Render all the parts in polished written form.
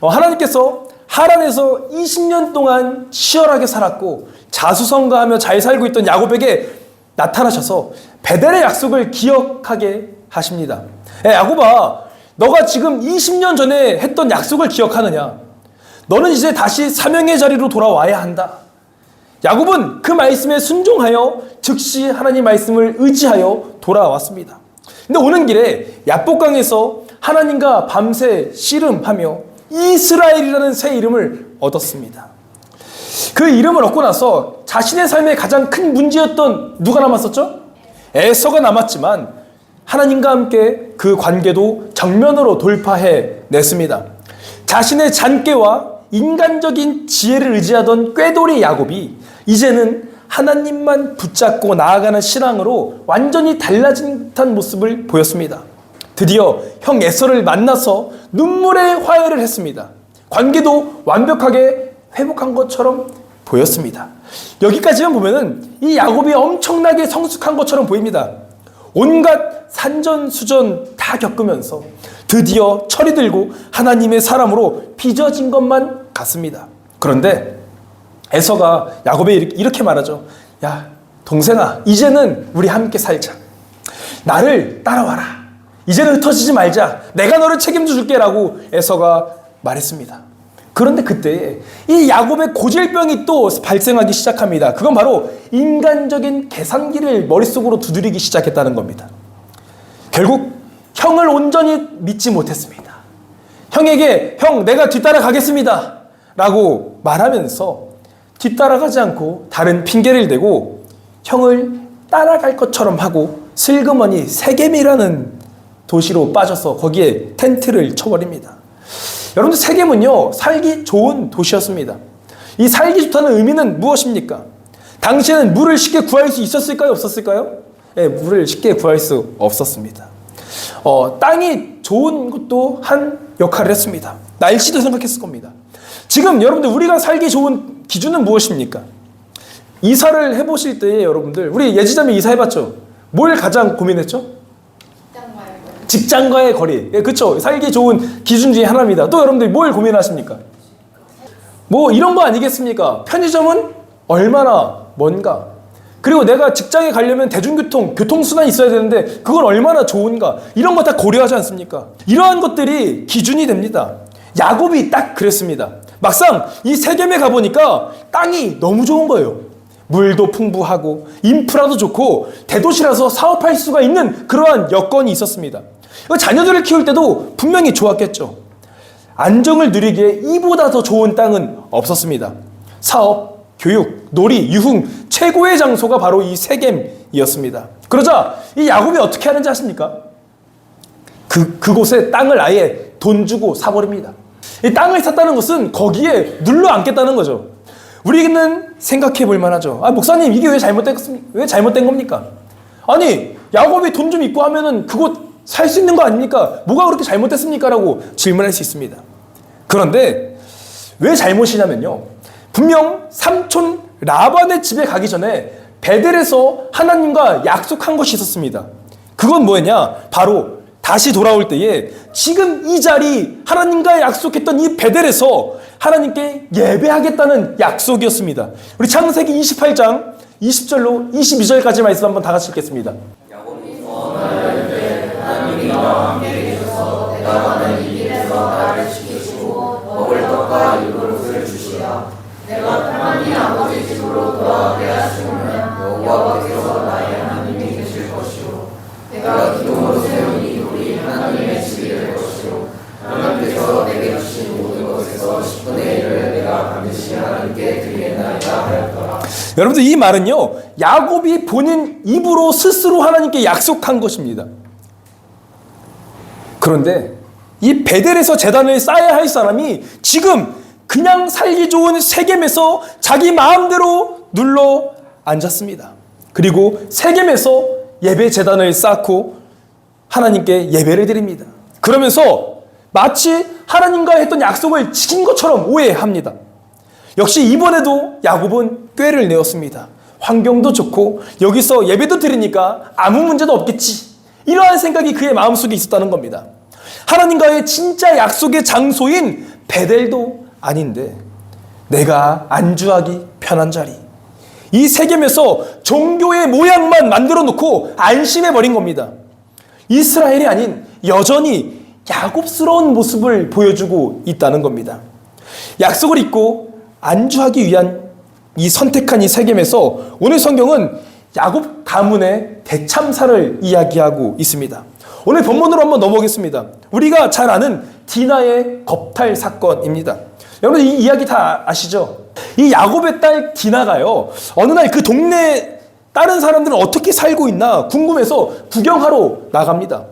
하나님께서 하란에서 20년 동안 치열하게 살았고 자수성가하며 잘 살고 있던 야곱에게 나타나셔서 베델의 약속을 기억하게 하십니다. 야곱아, 너가 지금 20년 전에 했던 약속을 기억하느냐? 너는 이제 다시 사명의 자리로 돌아와야 한다. 야곱은 그 말씀에 순종하여 즉시 하나님 말씀을 의지하여 돌아왔습니다. 근데 오는 길에 야복강에서 하나님과 밤새 씨름하며 이스라엘이라는 새 이름을 얻었습니다. 그 이름을 얻고 나서 자신의 삶에 가장 큰 문제였던 누가 남았었죠? 에서가 남았지만 하나님과 함께 그 관계도 정면으로 돌파해 냈습니다. 자신의 잔꾀와 인간적인 지혜를 의지하던 꾀돌이 야곱이 이제는 하나님만 붙잡고 나아가는 신앙으로 완전히 달라진 듯한 모습을 보였습니다. 드디어 형 에서를 만나서 눈물의 화해를 했습니다. 관계도 완벽하게 회복한 것처럼 보였습니다. 여기까지만 보면은 이 야곱이 엄청나게 성숙한 것처럼 보입니다. 온갖 산전수전 다 겪으면서 드디어 철이 들고 하나님의 사람으로 빚어진 것만 같습니다. 그런데 에서가 야곱에 이렇게 말하죠. 야, 동생아, 이제는 우리 함께 살자. 나를 따라와라. 이제는 흩어지지 말자. 내가 너를 책임져 줄게 라고 에서가 말했습니다. 그런데 그때 이 야곱의 고질병이 또 발생하기 시작합니다. 그건 바로 인간적인 계산기를 머릿속으로 두드리기 시작했다는 겁니다. 결국 형을 온전히 믿지 못했습니다. 형에게 형, 내가 뒤따라 가겠습니다 라고 말하면서 뒤따라가지 않고 다른 핑계를 대고 형을 따라갈 것처럼 하고 슬그머니 세겜이라는 도시로 빠져서 거기에 텐트를 쳐버립니다. 여러분들, 세겜은요 살기 좋은 도시였습니다. 이 살기 좋다는 의미는 무엇입니까? 당시에는 물을 쉽게 구할 수 있었을까요? 없었을까요? 네, 물을 쉽게 구할 수 없었습니다. 땅이 좋은 것도 한 역할을 했습니다. 날씨도 생각했을 겁니다. 지금 여러분들 우리가 살기 좋은 기준은 무엇입니까? 이사를 해보실 때 여러분들, 우리 예지자매 이사해봤죠? 뭘 가장 고민했죠? 직장과의 거리. 예, 그쵸? 살기 좋은 기준 중에 하나입니다. 또 여러분들이 뭘 고민하십니까? 뭐 이런 거 아니겠습니까? 편의점은 얼마나 먼가? 그리고 내가 직장에 가려면 대중교통, 교통수단이 있어야 되는데 그건 얼마나 좋은가? 이런 거 다 고려하지 않습니까? 이러한 것들이 기준이 됩니다. 야곱이 딱 그랬습니다. 막상 이 세겜에 가보니까 땅이 너무 좋은 거예요. 물도 풍부하고 인프라도 좋고 대도시라서 사업할 수가 있는 그러한 여건이 있었습니다. 자녀들을 키울 때도 분명히 좋았겠죠. 안정을 누리기에 이보다 더 좋은 땅은 없었습니다. 사업, 교육, 놀이, 유흥 최고의 장소가 바로 이 세겜이었습니다. 그러자 이 야곱이 어떻게 하는지 아십니까? 그곳에 땅을 아예 돈 주고 사버립니다. 이 땅을 샀다는 것은 거기에 눌러 앉겠다는 거죠. 우리는 생각해 볼 만하죠. 아, 목사님, 이게 왜 잘못된 겁니까? 아니, 야곱이 돈 좀 있고 하면은 그곳 살 수 있는 거 아닙니까? 뭐가 그렇게 잘못됐습니까? 라고 질문할 수 있습니다. 그런데 왜 잘못이냐면요, 분명 삼촌 라반의 집에 가기 전에 베델에서 하나님과 약속한 것이 있었습니다. 그건 뭐였냐? 바로 다시 돌아올 때에 지금 이 자리, 하나님과 약속했던 이 베델에서 하나님께 예배하겠다는 약속이었습니다. 우리 창세기 28장 20절로 22절까지 말씀 한번 다 같이 읽겠습니다. 야곱이 원하는 때 하나님이 나와 함께 계셔서 내가 가는 이 길에서 나를 지키시고 먹을 떡과 입을 옷을 주시라. 내가 하나님 아버지 집으로 돌아가게 하시면 여호와께서 나의 하나님이 되실 것이요 내가 기둥으로 세운 이 돌이 하나님의 집이 될 것이요 하나님께서 내게 주신 모든 것에서 10분의 1을 내가 반드시 하나님께 드리겠나이다 하였더라. 여러분들, 이 말은요 야곱이 본인 입으로 스스로 하나님께 약속한 것입니다. 그런데 이 베델에서 제단을 쌓아야 할 사람이 지금 그냥 살기 좋은 세겜에서 자기 마음대로 눌러 앉았습니다. 그리고 세겜에서 예배 제단을 쌓고 하나님께 예배를 드립니다. 그러면서 마치 하나님과 했던 약속을 지킨 것처럼 오해합니다. 역시 이번에도 야곱은 꾀를 내었습니다. 환경도 좋고 여기서 예배도 드리니까 아무 문제도 없겠지, 이러한 생각이 그의 마음속에 있었다는 겁니다. 하나님과의 진짜 약속의 장소인 베델도 아닌데 내가 안주하기 편한 자리, 이 세겜에서 종교의 모양만 만들어 놓고 안심해 버린 겁니다. 이스라엘이 아닌 여전히 야곱스러운 모습을 보여주고 있다는 겁니다. 약속을 잊고 안주하기 위한 이 선택한 이 세겜에서 오늘 성경은 야곱 가문의 대참사를 이야기하고 있습니다. 오늘 본문으로 한번 넘어오겠습니다. 우리가 잘 아는 디나의 겁탈 사건입니다. 여러분 이 이야기 다 아시죠? 이 야곱의 딸 디나가요, 어느 날 그 동네 다른 사람들은 어떻게 살고 있나 궁금해서 구경하러 나갑니다.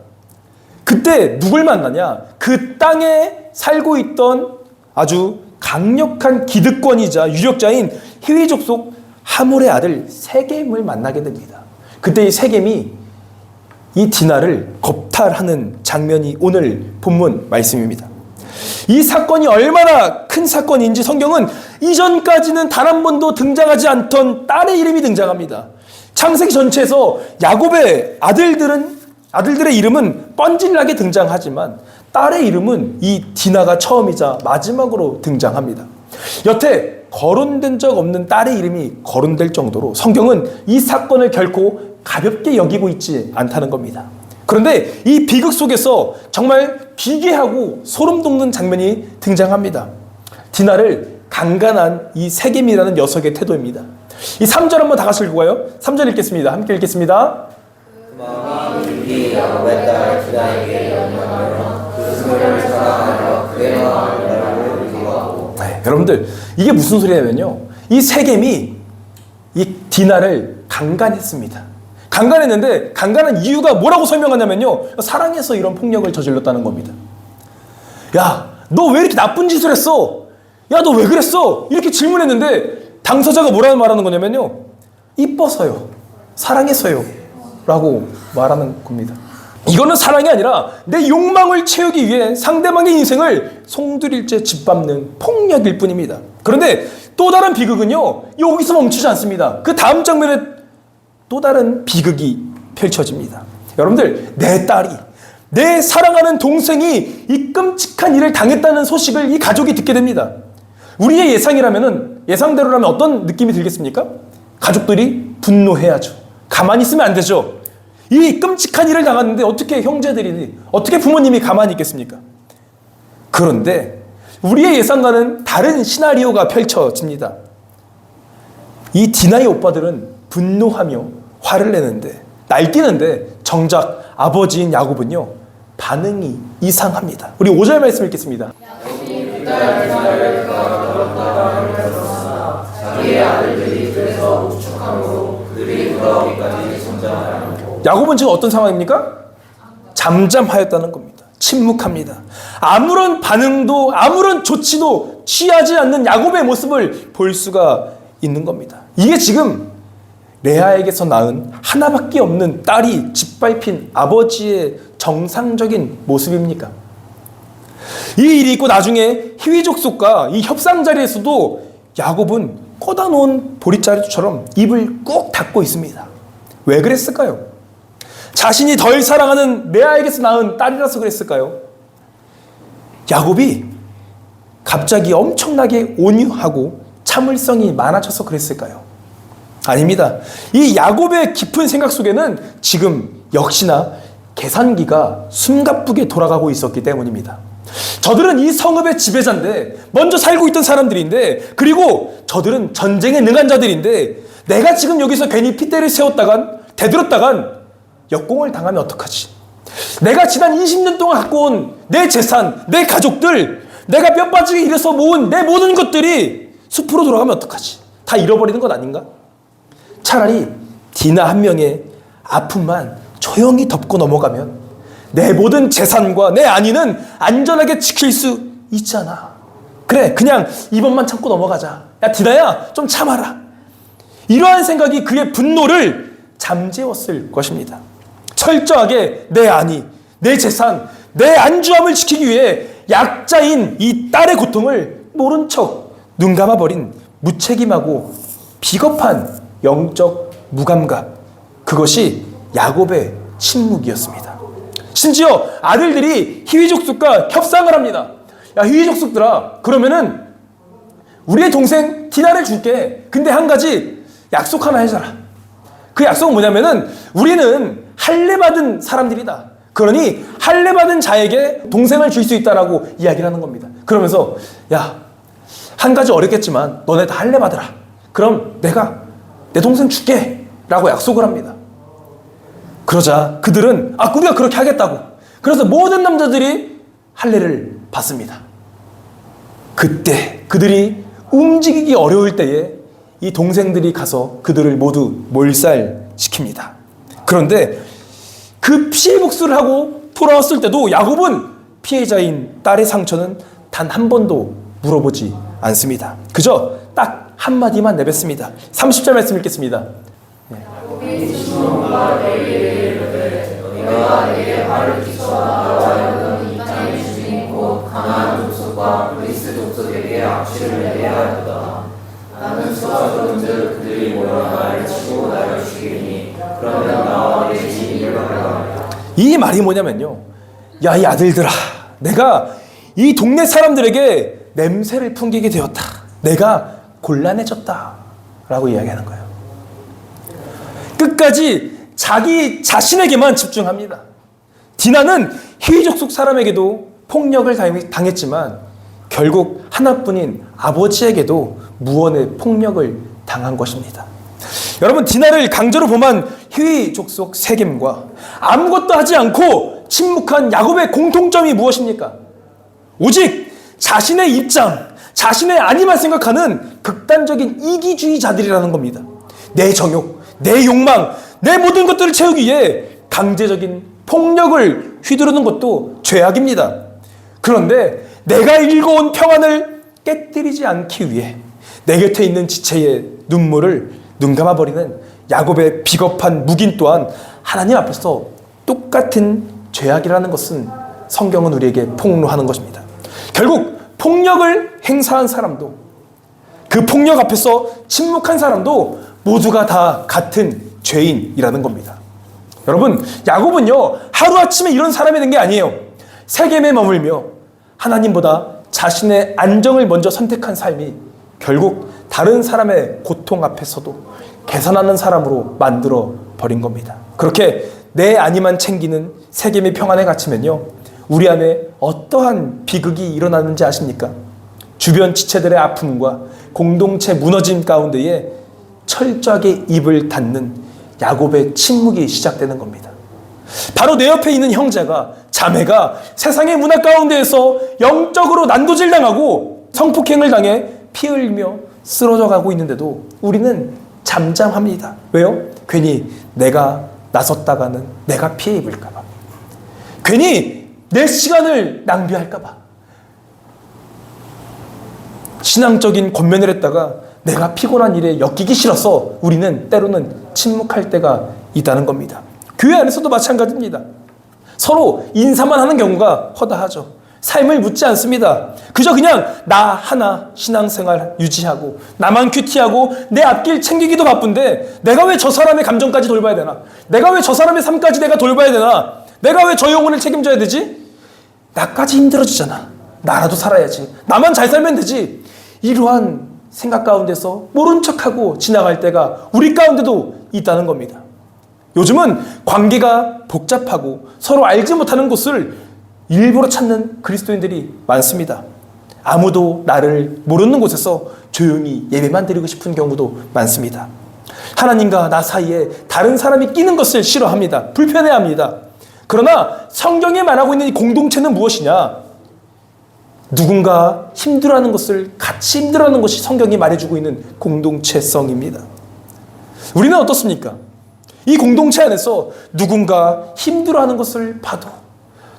그때 누굴 만나냐? 그 땅에 살고 있던 아주 강력한 기득권이자 유력자인 히위 족속 하몰의 아들 세겜을 만나게 됩니다. 그때 이 세겜이 이 디나를 겁탈하는 장면이 오늘 본문 말씀입니다. 이 사건이 얼마나 큰 사건인지 성경은 이전까지는 단 한 번도 등장하지 않던 딸의 이름이 등장합니다. 창세기 전체에서 야곱의 아들들의 이름은 뻔질나게 등장하지만 딸의 이름은 이 디나가 처음이자 마지막으로 등장합니다. 여태 거론된 적 없는 딸의 이름이 거론될 정도로 성경은 이 사건을 결코 가볍게 여기고 있지 않다는 겁니다. 그런데 이 비극 속에서 정말 기괴하고 소름 돋는 장면이 등장합니다. 디나를 강간한 이 세겜이라는 녀석의 태도입니다. 이 3절 한번 다 같이 읽고 가요. 3절 읽겠습니다. 함께 읽겠습니다. 마음이 깊이 야곱의 딸 디나에게 연명하여 그 스물을 사랑하여 그의 마음을 나라고 이기고. 여러분들 이게 무슨 소리냐면요, 이 세겜이 이 디나를 강간했습니다. 강간했는데 강간한 이유가 뭐라고 설명하냐면요, 사랑해서 이런 폭력을 저질렀다는 겁니다. 야, 너 왜 이렇게 나쁜 짓을 했어? 야, 너 왜 그랬어? 이렇게 질문했는데 당사자가 뭐라고 말하는 거냐면요, 이뻐서요, 사랑해서요 라고 말하는 겁니다. 이거는 사랑이 아니라 내 욕망을 채우기 위해 상대방의 인생을 송두리째 짓밟는 폭력일 뿐입니다. 그런데 또 다른 비극은요, 여기서 멈추지 않습니다. 그 다음 장면에 또 다른 비극이 펼쳐집니다. 여러분들, 내 딸이, 내 사랑하는 동생이 이 끔찍한 일을 당했다는 소식을 이 가족이 듣게 됩니다. 우리의 예상대로라면 어떤 느낌이 들겠습니까? 가족들이 분노해야죠. 가만히 있으면 안 되죠. 이 끔찍한 일을 당했는데 어떻게 형제들이, 어떻게 부모님이 가만히 있겠습니까? 그런데 우리의 예상과는 다른 시나리오가 펼쳐집니다. 이 디나의 오빠들은 분노하며 화를 내는데, 날뛰는데 정작 아버지인 야곱은요, 반응이 이상합니다. 우리 5절 말씀 읽겠습니다. 자기의 아들들이 그래서 우축함으로 그들이 돌아오기까지 잠잠하였고. 야곱은 지금 어떤 상황입니까? 잠잠하였다는 겁니다. 침묵합니다. 아무런 반응도 아무런 조치도 취하지 않는 야곱의 모습을 볼 수가 있는 겁니다. 이게 지금 레아에게서 낳은 하나밖에 없는 딸이 짓밟힌 아버지의 정상적인 모습입니까? 이 일이 있고 나중에 히위 족속과 이 협상 자리에서도 야곱은 꽂아 놓은 보릿자루처럼 입을 꾹 닫고 있습니다. 왜 그랬을까요? 자신이 덜 사랑하는 레아에게서 낳은 딸이라서 그랬을까요? 야곱이 갑자기 엄청나게 온유하고 참을성이 많아져서 그랬을까요? 아닙니다. 이 야곱의 깊은 생각 속에는 지금 역시나 계산기가 숨가쁘게 돌아가고 있었기 때문입니다. 저들은 이 성읍의 지배자인데, 먼저 살고 있던 사람들인데, 그리고 저들은 전쟁에 능한 자들인데, 내가 지금 여기서 괜히 핏대를 세웠다간, 대들었다간 역공을 당하면 어떡하지? 내가 지난 20년 동안 갖고 온 내 재산, 내 가족들, 내가 뼈 빠지게 일해서 모은 내 모든 것들이 숲으로 돌아가면 어떡하지? 다 잃어버리는 것 아닌가? 차라리 디나 한 명의 아픔만 조용히 덮고 넘어가면 내 모든 재산과 내 안위는 안전하게 지킬 수 있잖아. 그래, 그냥 이번만 참고 넘어가자. 야, 디나야, 좀 참아라. 이러한 생각이 그의 분노를 잠재웠을 것입니다. 철저하게 내 안위, 내 재산, 내 안주함을 지키기 위해 약자인 이 딸의 고통을 모른 척 눈 감아버린 무책임하고 비겁한 영적 무감각, 그것이 야곱의 침묵이었습니다. 심지어 아들들이 히위 족속과 협상을 합니다. 야, 희귀족속들아, 그러면은 우리의 동생 디나를 줄게. 근데 한 가지 약속 하나 해줘라. 그 약속은 뭐냐면은 우리는 할례받은 사람들이다. 그러니 할례받은 자에게 동생을 줄 수 있다라고 이야기를 하는 겁니다. 그러면서 야, 한 가지 어렵겠지만 너네 다 할례받으라. 그럼 내가 내 동생 줄게 라고 약속을 합니다. 그러자 그들은 우리가 그렇게 하겠다고. 그래서 모든 남자들이 할례를 받습니다. 그때 그들이 움직이기 어려울 때에 이 동생들이 가서 그들을 모두 몰살시킵니다. 그런데 그 피해 복수를 하고 돌아왔을 때도 야곱은 피해자인 딸의 상처는 단 한 번도 물어보지 않습니다. 그저 딱 한마디만 내뱉습니다. 30절 말씀 읽겠습니다. 나는 수가 적은즉 그들이 모여 나를 치고 나를 죽이리니 그러면 나와 내 집이 멸망하리라. 이 말이 뭐냐면요, 야, 이 아들들아, 내가 이 동네 사람들에게 냄새를 풍기게 되었다. 내가 곤란해졌다 라고 이야기하는 거예요. 끝까지 자기 자신에게만 집중합니다. 디나는 희귀족속 사람에게도 폭력을 당했지만 결국 하나뿐인 아버지에게도 무언의 폭력을 당한 것입니다. 여러분, 디나를 강제로 범한 희귀족속 세겜과 아무것도 하지 않고 침묵한 야곱의 공통점이 무엇입니까? 오직 자신의 입장, 자신의 아님만 생각하는 극단적인 이기주의자들이라는 겁니다. 내 정욕, 내 욕망, 내 모든 것들을 채우기 위해 강제적인 폭력을 휘두르는 것도 죄악입니다. 그런데 내가 읽어온 평안을 깨뜨리지 않기 위해 내 곁에 있는 지체의 눈물을 눈감아버리는 야곱의 비겁한 묵인 또한 하나님 앞에서 똑같은 죄악이라는 것은 성경은 우리에게 폭로하는 것입니다. 결국 폭력을 행사한 사람도, 그 폭력 앞에서 침묵한 사람도 모두가 다 같은 죄인이라는 겁니다. 여러분, 야곱은요, 하루아침에 이런 사람이 된 게 아니에요. 세겜에 머물며 하나님보다 자신의 안정을 먼저 선택한 삶이 결국 다른 사람의 고통 앞에서도 계산하는 사람으로 만들어 버린 겁니다. 그렇게 내 안위만 챙기는 세겜의 평안에 갇히면요, 우리 안에 어떠한 비극이 일어나는지 아십니까? 주변 지체들의 아픔과 공동체 무너짐 가운데에 철저하게 입을 닫는 야곱의 침묵이 시작되는 겁니다. 바로 내 옆에 있는 형제가, 자매가 세상의 문화 가운데에서 영적으로 난도질당하고 성폭행을 당해 피 흘리며 쓰러져 가고 있는데도 우리는 잠잠합니다. 왜요? 괜히 내가 나섰다가는 내가 피해 입을까 봐, 괜히 내 시간을 낭비할까 봐, 신앙적인 권면을 했다가 내가 피곤한 일에 엮이기 싫어서 우리는 때로는 침묵할 때가 있다는 겁니다. 교회 안에서도 마찬가지입니다. 서로 인사만 하는 경우가 허다하죠. 삶을 묻지 않습니다. 그저 그냥 나 하나 신앙생활 유지하고 나만 큐티하고 내 앞길 챙기기도 바쁜데 내가 왜 저 사람의 감정까지 돌봐야 되나? 내가 왜 저 사람의 삶까지 내가 돌봐야 되나? 내가 왜 저 영혼을 책임져야 되지? 나까지 힘들어지잖아. 나라도 살아야지. 나만 잘 살면 되지. 이러한 생각 가운데서 모른 척하고 지나갈 때가 우리 가운데도 있다는 겁니다. 요즘은 관계가 복잡하고 서로 알지 못하는 곳을 일부러 찾는 그리스도인들이 많습니다. 아무도 나를 모르는 곳에서 조용히 예배만 드리고 싶은 경우도 많습니다. 하나님과 나 사이에 다른 사람이 끼는 것을 싫어합니다. 불편해합니다. 그러나 성경에 말하고 있는 이 공동체는 무엇이냐? 누군가 힘들어하는 것을 같이 힘들어하는 것이 성경이 말해주고 있는 공동체성입니다. 우리는 어떻습니까? 이 공동체 안에서 누군가 힘들어하는 것을 봐도,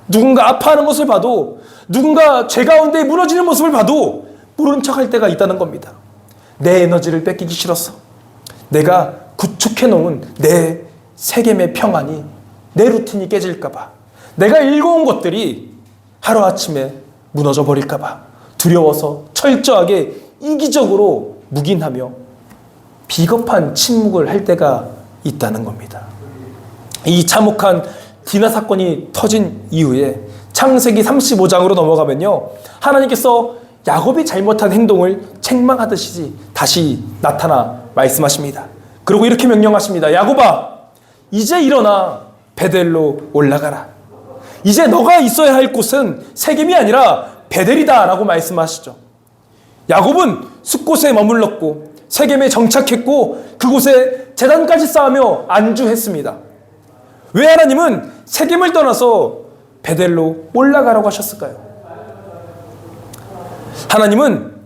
누군가 아파하는 것을 봐도, 누군가 죄 가운데 무너지는 모습을 봐도 모른 척할 때가 있다는 겁니다. 내 에너지를 뺏기기 싫어서, 내가 구축해놓은 내 세겜의 평안이, 내 루틴이 깨질까 봐, 내가 읽어온 것들이 하루아침에 무너져 버릴까 봐 두려워서 철저하게 이기적으로 묵인하며 비겁한 침묵을 할 때가 있다는 겁니다. 이 참혹한 디나 사건이 터진 이후에 창세기 35장으로 넘어가면요, 하나님께서 야곱이 잘못한 행동을 책망하듯이 다시 나타나 말씀하십니다. 그리고 이렇게 명령하십니다. 야곱아, 이제 일어나 베델로 올라가라. 이제 너가 있어야 할 곳은 세겜이 아니라 베델이다 라고 말씀하시죠. 야곱은 숫곳에 머물렀고 세겜에 정착했고 그곳에 제단까지 쌓으며 안주했습니다. 왜 하나님은 세겜을 떠나서 베델로 올라가라고 하셨을까요? 하나님은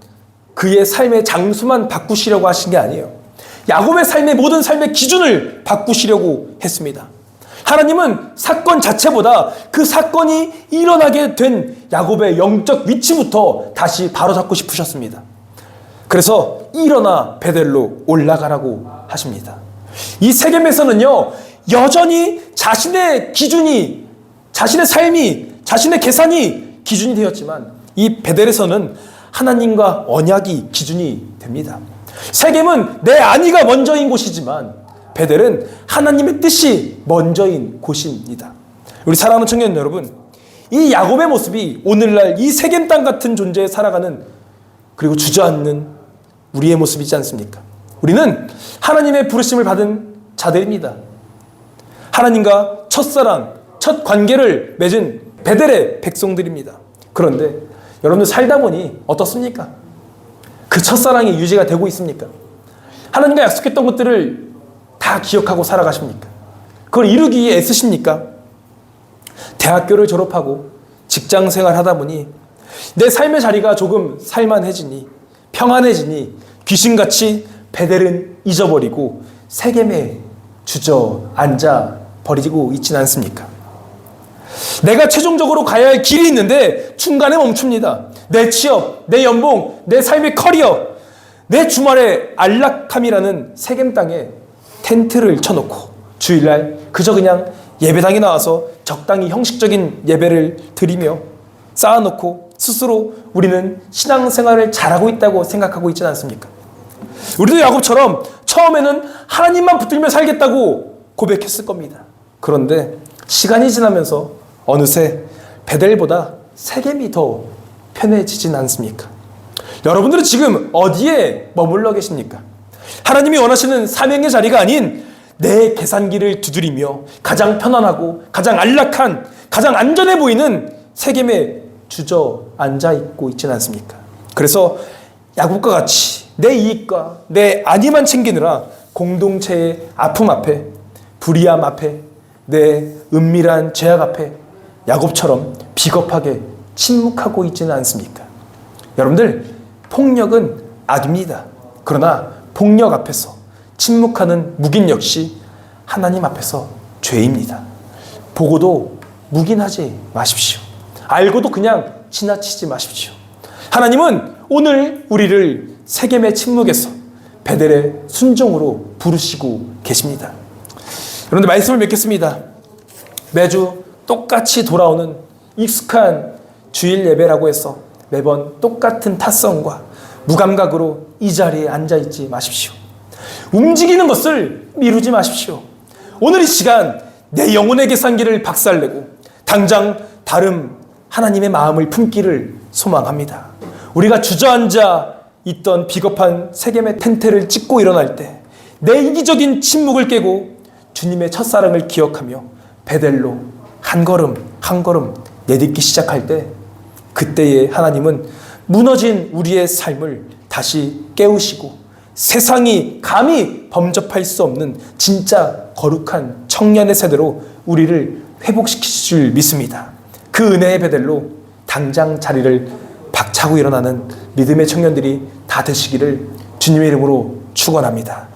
그의 삶의 장소만 바꾸시려고 하신 게 아니에요. 야곱의 삶의 모든 삶의 기준을 바꾸시려고 했습니다. 하나님은 사건 자체보다 그 사건이 일어나게 된 야곱의 영적 위치부터 다시 바로잡고 싶으셨습니다. 그래서 일어나 베델로 올라가라고 하십니다. 이 세겜에서는요, 여전히 자신의 기준이, 자신의 삶이, 자신의 계산이 기준이 되었지만 이 베델에서는 하나님과 언약이 기준이 됩니다. 세겜은 내 안위가 먼저인 곳이지만 베델은 하나님의 뜻이 먼저인 곳입니다. 우리 사랑하는 청년 여러분, 이 야곱의 모습이 오늘날 이 세겜 땅 같은 존재에 살아가는, 그리고 주저앉는 우리의 모습이지 않습니까? 우리는 하나님의 부르심을 받은 자들입니다. 하나님과 첫사랑, 첫 관계를 맺은 베델의 백성들입니다. 그런데 여러분들 살다 보니 어떻습니까? 그 첫사랑이 유지가 되고 있습니까? 하나님과 약속했던 것들을 다 기억하고 살아가십니까? 그걸 이루기 위해 애쓰십니까? 대학교를 졸업하고 직장 생활 하다 보니 내 삶의 자리가 조금 살만해지니, 평안해지니 귀신같이 베델은 잊어버리고 세겜에 주저앉아 버리고 있지는 않습니까? 내가 최종적으로 가야 할 길이 있는데 중간에 멈춥니다. 내 취업, 내 연봉, 내 삶의 커리어, 내 주말의 안락함이라는 세겜 땅에 텐트를 쳐놓고 주일날 그저 그냥 예배당에 나와서 적당히 형식적인 예배를 드리며 쌓아놓고 스스로 우리는 신앙생활을 잘하고 있다고 생각하고 있지 않습니까? 우리도 야곱처럼 처음에는 하나님만 붙들며 살겠다고 고백했을 겁니다. 그런데 시간이 지나면서 어느새 베델보다 세겜이 더 편해지진 않습니까? 여러분들은 지금 어디에 머물러 계십니까? 하나님이 원하시는 사명의 자리가 아닌 내 계산기를 두드리며 가장 편안하고 가장 안락한, 가장 안전해 보이는 세겜에 주저앉아 있고 있지는 않습니까? 그래서 야곱과 같이 내 이익과 내 안위만 챙기느라 공동체의 아픔 앞에, 불의함 앞에, 내 은밀한 죄악 앞에 야곱처럼 비겁하게 침묵하고 있지는 않습니까? 여러분들, 폭력은 악입니다. 그러나 폭력 앞에서 침묵하는 묵인 역시 하나님 앞에서 죄입니다. 보고도 묵인하지 마십시오. 알고도 그냥 지나치지 마십시오. 하나님은 오늘 우리를 세겜의 침묵에서 베델의 순종으로 부르시고 계십니다. 여러분들, 말씀을 맺겠습니다. 매주 똑같이 돌아오는 익숙한 주일 예배라고 해서 매번 똑같은 탓성과 무감각으로 이 자리에 앉아있지 마십시오. 움직이는 것을 미루지 마십시오. 오늘 이 시간 내 영혼의 계산기를 박살내고 당장 다른 하나님의 마음을 품기를 소망합니다. 우리가 주저앉아 있던 비겁한 세겜의 텐트를 찢고 일어날 때 내 이기적인 침묵을 깨고 주님의 첫사랑을 기억하며 베델로 한 걸음 한 걸음 내딛기 시작할 때, 그때에 하나님은 무너진 우리의 삶을 다시 깨우시고 세상이 감히 범접할 수 없는 진짜 거룩한 청년의 세대로 우리를 회복시키실 줄 믿습니다. 그 은혜의 베델로 당장 자리를 박차고 일어나는 믿음의 청년들이 다 되시기를 주님의 이름으로 축원합니다.